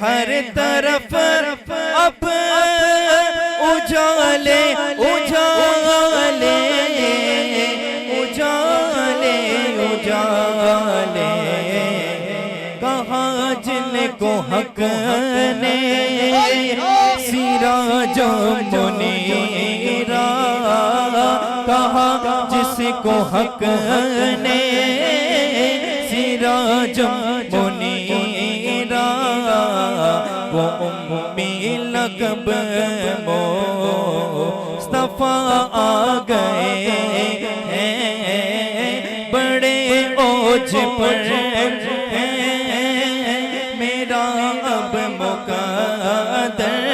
ہر طرف اب اجالے اجالے اجالے اجالے، کہاں جن کو حق نے سراج منیرا، کہاں جس کو حق نے سراج منیرا، وہ امی لقب مصطفیٰ آ گئے ہیں، بڑے اوج پر ہیں میرا اب مقدر،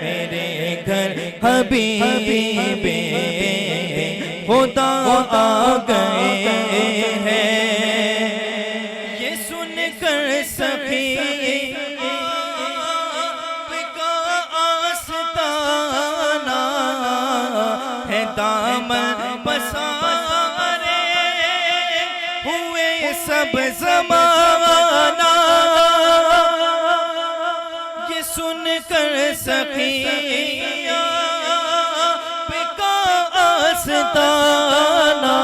میرے گھر حبیب خدا آ گئے ہیں۔ یہ سن کر سخی آپ کا آستانہ ہے، دامن پسارے ہوئے سب زمانہ، یہ سن کر سخی آستانہ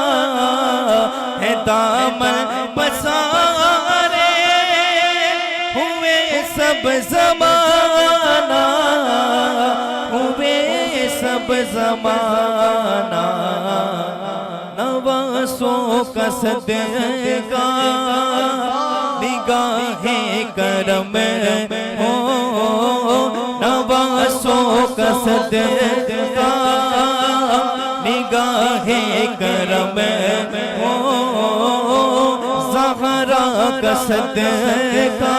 ہے، دامن پسارے ہوئے سب زمانہ، ہوئے سب زمانہ، نواسوں کا صدقہ نگاہ کرم ہو، نواسوں کا صدقہ نگاہ کرم ہو، زہرا کا صدقہ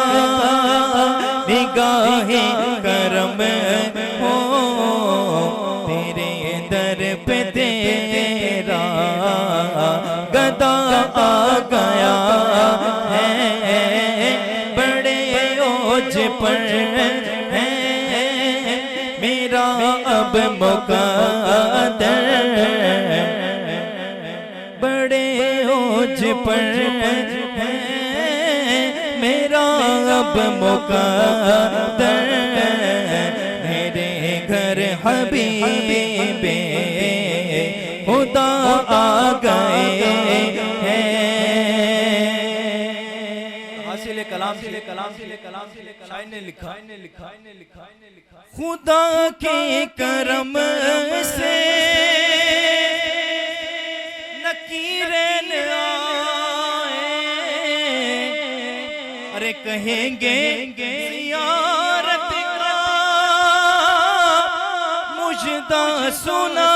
نگاہ کرم ہو، تیرے در پہ تیرا گدا آ گیا ہے، بڑے اوج پر ہے میرا اب مقدر، بڑے اوج پر ہے میرا اب مقدر، میرے گھر حبیب خدا آ گئے ہیں۔ حاصل کلام شاعر نے لکھا، خدا کے کرم سے نکیرین آئے، ارے کہیں گے زیارت کا مجدہ سنا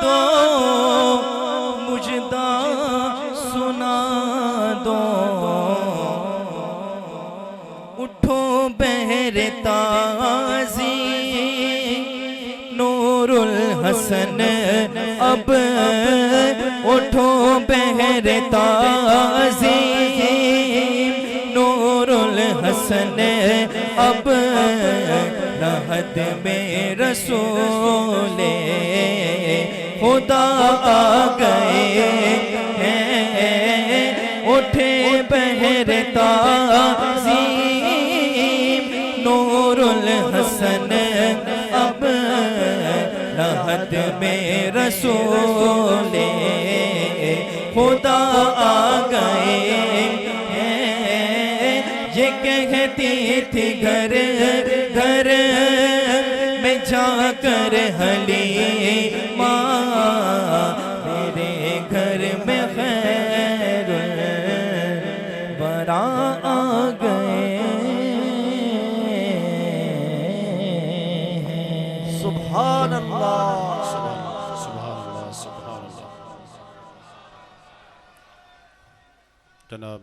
دو، مجدہ سنا دو، اٹھو بہر تازی نور الحسن، اب اٹھو بہر تازی نور الحسن، اب لحد میں رسول خدا آ گئے ہیں، اٹھے بہر تازی نور الحسن، اب لحد میں رسول خدا آ گئے ہیں، یہ کہتی تھی گھر گھر میں جا کر حلیمہ، میرے گھر میں خیر الورا آ گئے ہیں۔ سبحان اللہ، سبحان اللہ، سبحان اللہ۔ جناب